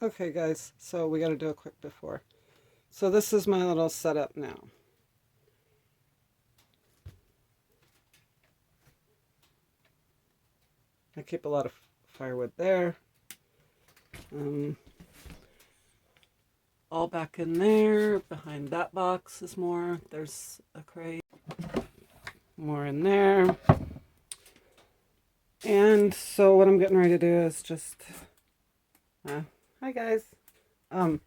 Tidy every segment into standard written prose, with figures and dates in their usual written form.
Okay guys, so we got to do a quick before. So this is my little setup now. I keep a lot of firewood there. Um, all back in there. Behind that box is more. There's a crate. More in there. And so what I'm getting ready to do is just... hi guys. Um,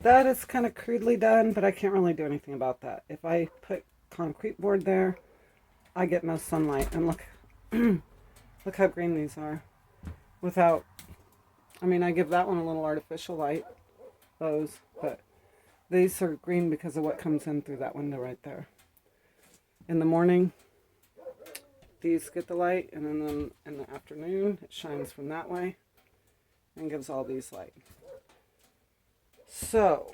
that is kind of crudely done, but I can't really do anything about that. If I put concrete board there, I get no sunlight. And look, look how green these are. Without, I mean, I give that one a little artificial light, those, but these are green because of what comes in through that window right there. In the morning, these get the light, and then in the afternoon, it shines from that way and gives all these light. So,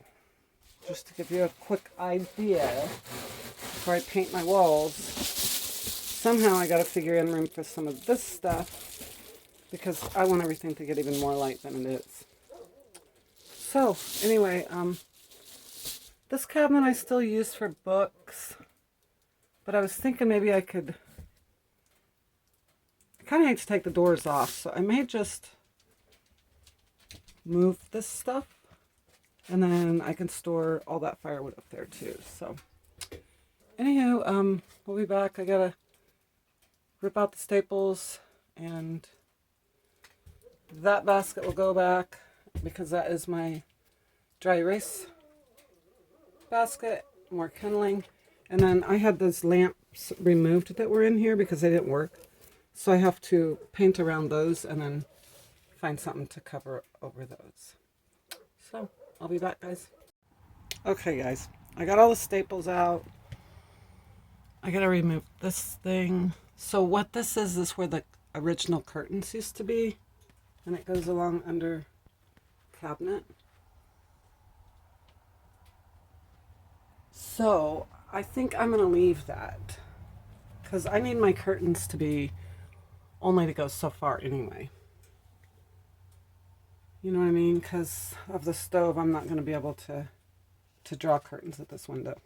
just to give you a quick idea, before I paint my walls, somehow I got to figure in room for some of this stuff because I want everything to get even more light than it is. So, anyway, this cabinet I still use for books, but I was thinking maybe I could... I kind of hate to take the doors off, so I may just move this stuff, and then I can store all that firewood up there too. So, anywho, we'll be back. I gotta rip out the staples, and that basket will go back because that is my dry erase basket. More kindling. And then I had those lamps removed that were in here because they didn't work. So I have to paint around those and then find something to cover over those. So I'll be back, guys. Okay, guys. I got all the staples out. I gotta remove this thing. So what this is where the original curtains used to be. And it goes along under cabinet. So I think I'm going to leave that because I need my curtains to be only to go so far anyway. You know what I mean? Because of the stove, I'm not going to be able to draw curtains at this window.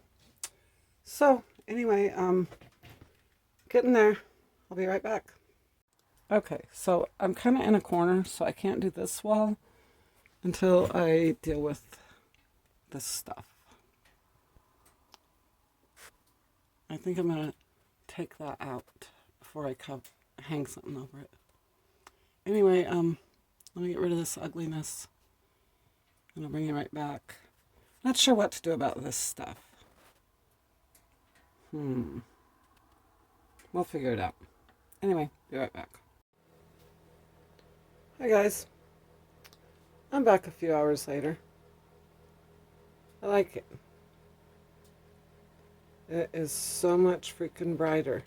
So anyway, getting there. I'll be right back. Okay, so I'm kind of in a corner, so I can't do this wall until I deal with this stuff. I think I'm going to take that out before I hang something over it. Anyway, let me get rid of this ugliness, and I'll bring you right back. Not sure what to do about this stuff. We'll figure it out. Anyway, be right back. Hi guys. I'm back a few hours later. I like it. It is so much freaking brighter.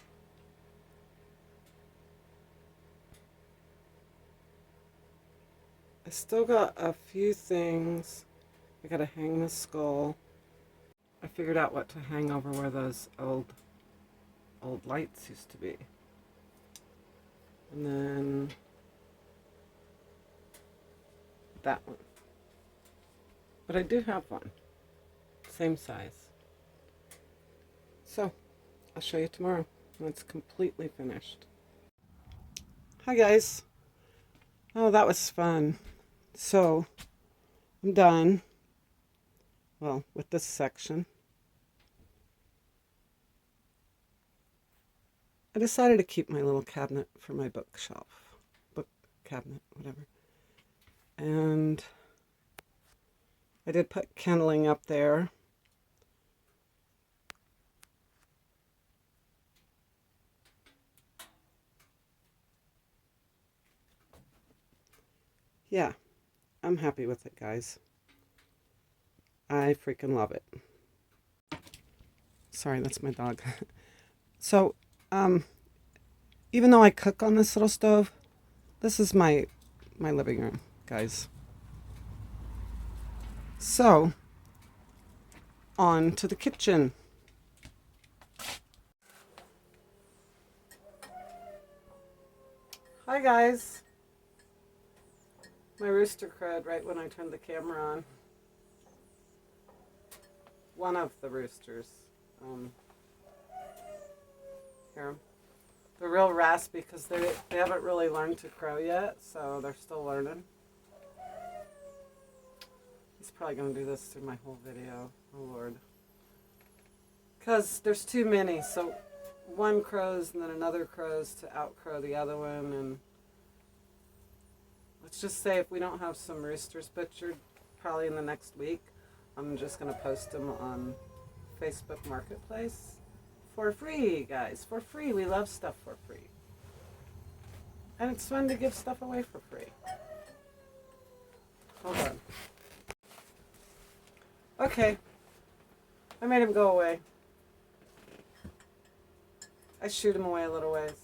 I still got a few things. I gotta hang the skull. I figured out what to hang over where those old lights used to be. And then that one. But I do have one. Same size. So, I'll show you tomorrow when it's completely finished. Hi guys. Oh, that was fun. So, I'm done. Well, with this section. I decided to keep my little cabinet for my bookshelf. Book cabinet, whatever. And I did put kindling up there. Yeah, I'm happy with it, guys. I freaking love it. Sorry, that's my dog. So, even though I cook on this little stove, this is my living room, guys. So, on to the kitchen. Hi, guys. My rooster crowed right when I turned the camera on. One of the roosters. Hear 'em? They're real raspy because they haven't really learned to crow yet, so they're still learning. He's probably going to do this through my whole video. Oh, Lord. Because there's too many, so one crows and then another crows to outcrow the other one, and let's just say if we don't have some roosters butchered probably in the next week, I'm just going to post them on Facebook Marketplace for free, guys. For free. We love stuff for free. And it's fun to give stuff away for free. Hold on. Okay. I made him go away. I shoot him away a little ways.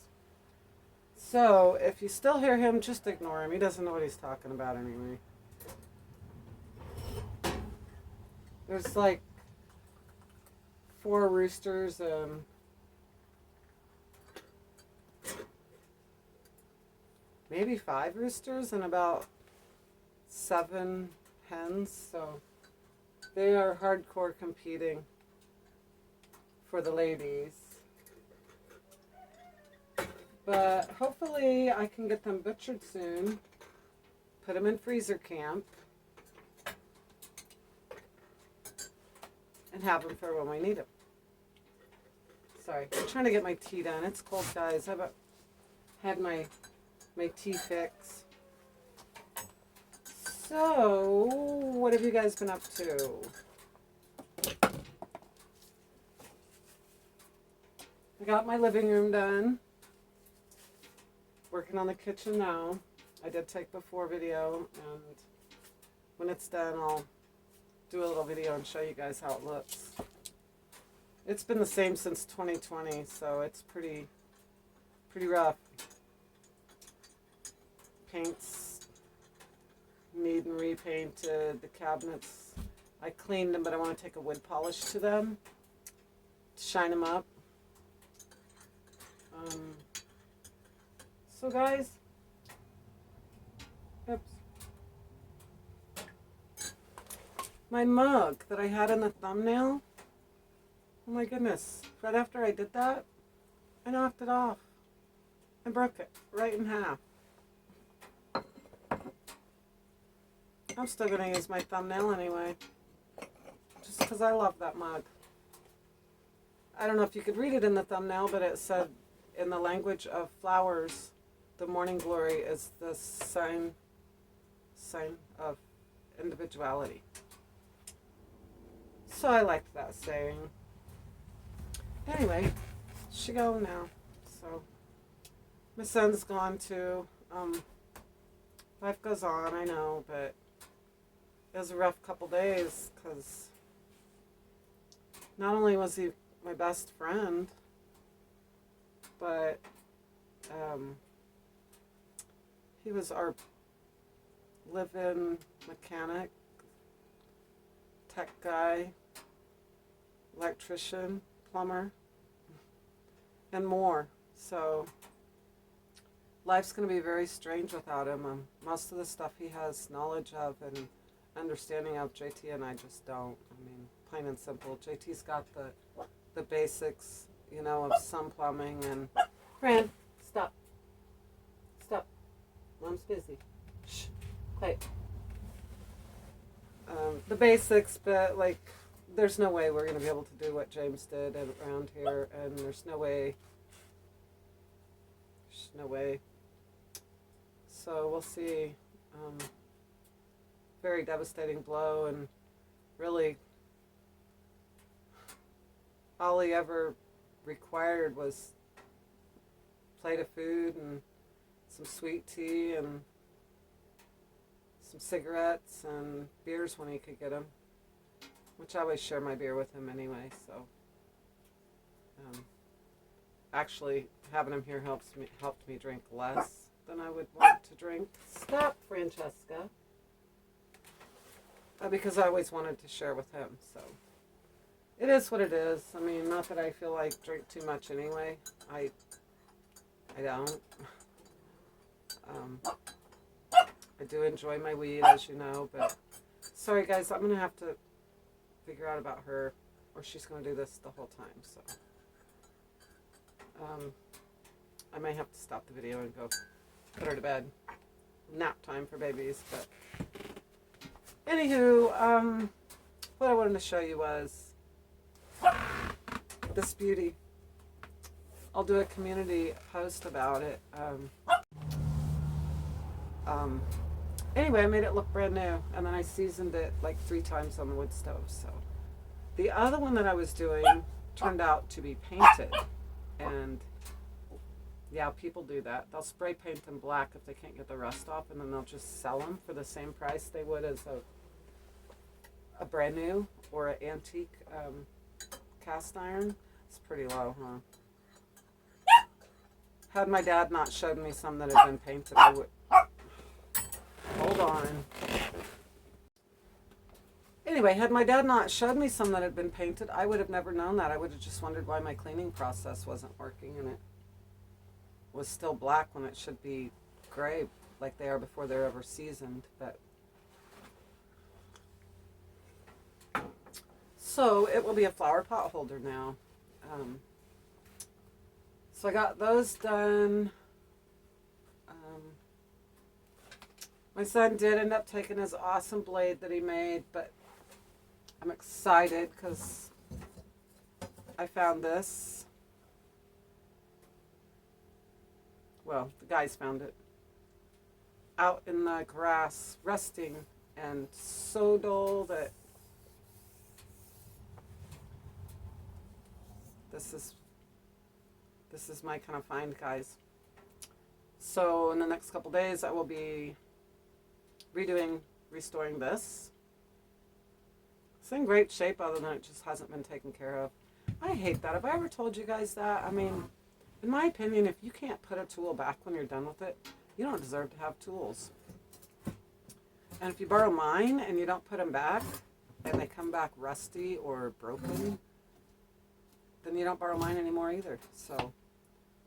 So, if you still hear him, just ignore him. He doesn't know what he's talking about anyway. There's like 4 roosters and maybe 5 roosters and about 7 hens. So they are hardcore competing for the ladies. But hopefully I can get them butchered soon, put them in freezer camp, and have them for when we need them. Sorry, I'm trying to get my tea done. It's cold, guys. I've had my tea fix. So, what have you guys been up to? I got my living room done. Working on the kitchen now. I did take before video, and when it's done, I'll do a little video and show you guys how it looks. It's been the same since 2020, so it's pretty rough. Paints needing repainted. The cabinets, I cleaned them, but I want to take a wood polish to them to shine them up. So guys, oops. My mug that I had in the thumbnail, oh my goodness, right after I did that, I knocked it off. I broke it right in half. I'm still going to use my thumbnail anyway, just because I love that mug. I don't know if you could read it in the thumbnail, but it said, in the language of flowers, the morning glory is the sign of individuality. So I liked that saying. Anyway, she go now. So my son's gone too. Life goes on, I know, but it was a rough couple days because not only was he my best friend, but he was our live-in mechanic, tech guy, electrician, plumber, and more. So life's going to be very strange without him. Most of the stuff he has knowledge of and understanding of, JT and I just don't. I mean, plain and simple. JT's got the basics, you know, of some plumbing and... Fran, stop. Stop. Mom's busy. Shh. Quiet. The basics, but like, there's no way we're going to be able to do what James did around here, and there's no way. There's no way. So we'll see. Very devastating blow, and really, all he ever required was a plate of food and some sweet tea and some cigarettes and beers when he could get them, which I always share my beer with him anyway. So actually having him here helped me drink less than I would want to drink. Stop, Francesca. Because I always wanted to share with him. So it is what it is. I mean, not that I feel like drink too much anyway. I don't. I do enjoy my weed, as you know, but sorry guys, I'm going to have to figure out about her, or she's going to do this the whole time, so I might have to stop the video and go put her to bed. Nap time for babies, but anywho, what I wanted to show you was this beauty. I'll do a community post about it. Anyway, I made it look brand new, and then I seasoned it like 3 times on the wood stove. So the other one that I was doing turned out to be painted, and yeah, people do that. They'll spray paint them black if they can't get the rust off, and then they'll just sell them for the same price they would as a brand new or an antique cast iron. It's pretty low, huh? Had my dad not showed me some that had been painted, I would... Hold on. Anyway, had my dad not showed me some that had been painted, I would have never known that. I would have just wondered why my cleaning process wasn't working and it was still black when it should be gray, like they are before they're ever seasoned. But so it will be a flower pot holder now. So I got those done. My son did end up taking his awesome blade that he made, but I'm excited because I found this. Well, the guys found it out in the grass, resting, and so dull that this is my kind of find, guys. So in the next couple days, I will be restoring this. It's in great shape, other than it just hasn't been taken care of. I hate that. Have I ever told you guys that? I mean, in my opinion, if you can't put a tool back when you're done with it, you don't deserve to have tools. And if you borrow mine and you don't put them back, and they come back rusty or broken, then you don't borrow mine anymore either. So,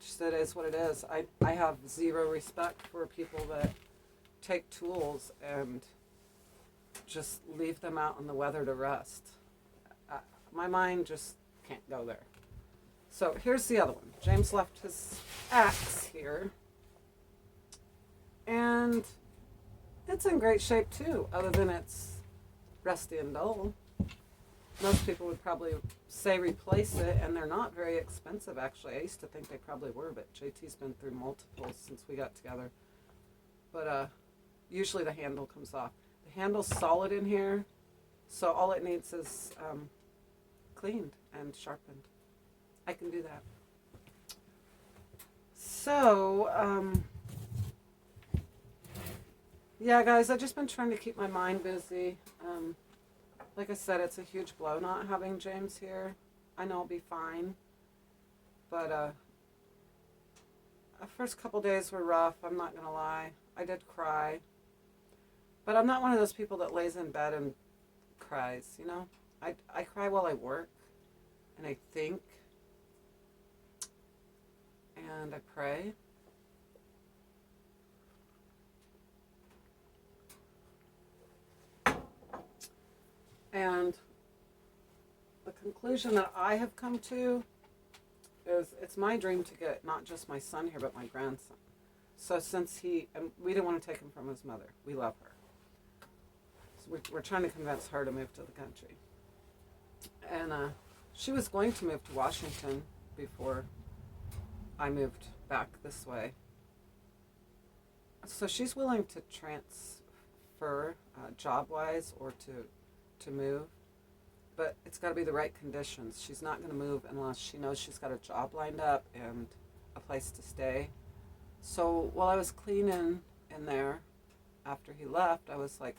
just it is what it is. I have zero respect for people that take tools and just leave them out in the weather to rust. My mind just can't go there. So here's the other one. James left his axe here, and it's in great shape too, other than it's rusty and dull. Most people would probably say replace it, and they're not very expensive actually. I used to think they probably were, but JT's been through multiples since we got together. But usually the handle comes off. The handle's solid in here, so all it needs is cleaned and sharpened. I can do that. So, yeah, guys, I've just been trying to keep my mind busy. Like I said, it's a huge blow not having James here. I know I'll be fine, but the first couple days were rough, I'm not going to lie. I did cry. But I'm not one of those people that lays in bed and cries, you know? I cry while I work, and I think, and I pray. And the conclusion that I have come to is it's my dream to get not just my son here, but my grandson. So since we didn't want to take him from his mother. We love her. So we're trying to convince her to move to the country. And she was going to move to Washington before I moved back this way. So she's willing to transfer job-wise or to move. But it's got to be the right conditions. She's not going to move unless she knows she's got a job lined up and a place to stay. So while I was cleaning in there after he left, I was like,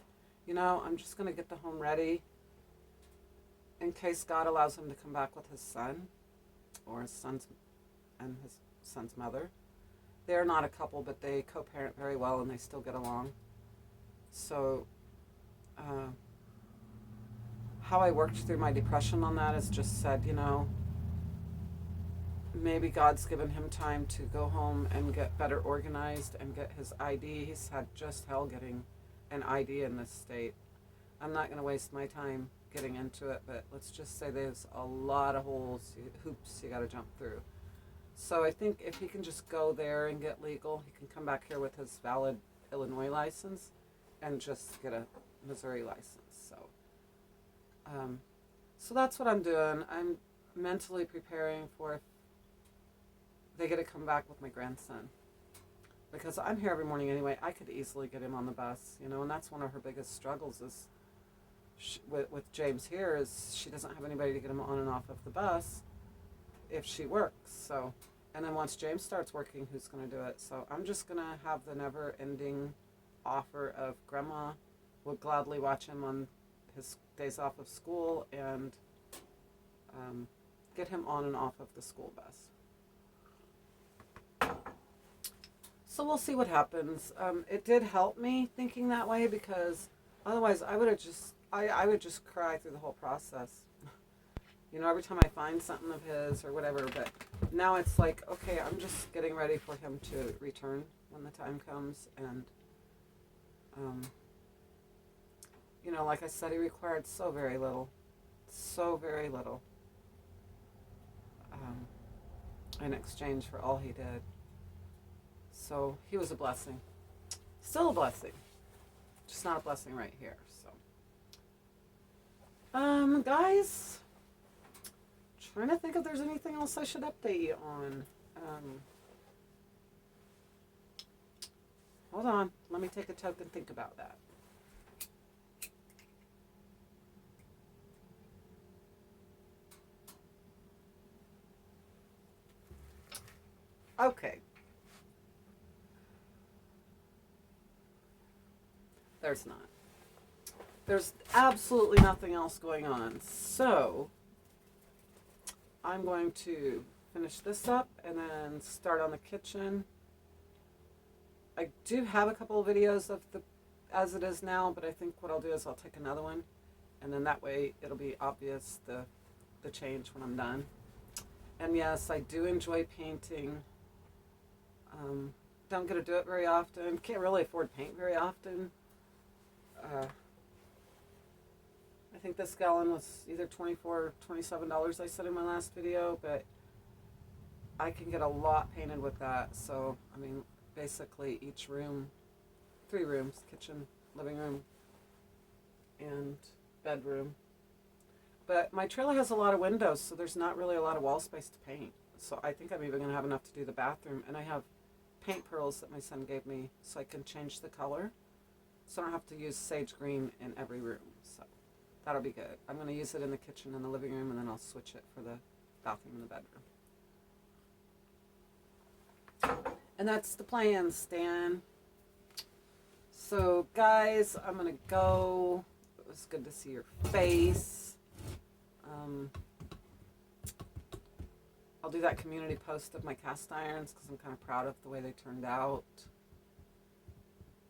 you know, I'm just going to get the home ready in case God allows him to come back with his son or his son's mother. They're not a couple, but they co-parent very well and they still get along. So how I worked through my depression on that is just said, you know, maybe God's given him time to go home and get better organized and get his ID. He's had just hell getting an ID in this state. I'm not going to waste my time getting into it, but let's just say there's a lot of hoops you got to jump through. So I think if he can just go there and get legal, he can come back here with his valid Illinois license and just get a Missouri license. So that's what I'm doing. I'm mentally preparing for if they get to come back with my grandson. Because I'm here every morning anyway. I could easily get him on the bus, and that's one of her biggest struggles is with James here is she doesn't have anybody to get him on and off of the bus if she works. So, and then once James starts working, who's going to do it? So I'm just going to have the never-ending offer of Grandma will gladly watch him on his days off of school and get him on and off of the school bus. So we'll see what happens. It did help me thinking that way because otherwise I would have I would just cry through the whole process. Every time I find something of his or whatever, but now it's like, okay, I'm just getting ready for him to return when the time comes. And, like I said, he required so very little in exchange for all he did. So he was a blessing. Still a blessing. Just not a blessing right here. So, guys, trying to think if there's anything else I should update you on. Hold on. Let me take a toke and think about that. Okay. There's not. There's absolutely nothing else going on. So, I'm going to finish this up and then start on the kitchen. I do have a couple of videos of the as it is now, but I think what I'll do is I'll take another one, and then that way it'll be obvious the change when I'm done. And yes, I do enjoy painting. Don't get to do it very often. Can't really afford paint very often. I think this gallon was either $24 or $27 I said in my last video, but I can get a lot painted with that. So, I mean, basically each room, 3 rooms, kitchen, living room, and bedroom. But my trailer has a lot of windows, so there's not really a lot of wall space to paint. So I think I'm even going to have enough to do the bathroom. And I have paint pearls that my son gave me so I can change the color. So I don't have to use sage green in every room. So that'll be good. I'm going to use it in the kitchen and the living room, and then I'll switch it for the bathroom and the bedroom. And that's the plan, Stan. So, guys, I'm going to go. It was good to see your face. I'll do that community post of my cast irons because I'm kind of proud of the way they turned out.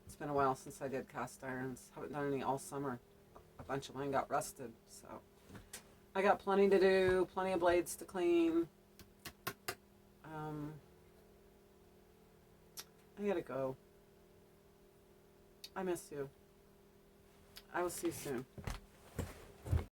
It's been a while since I did cast irons. Haven't done any all summer. A bunch of mine got rusted, so I got plenty to do, plenty of blades to clean. I gotta go. I miss you. I will see you soon.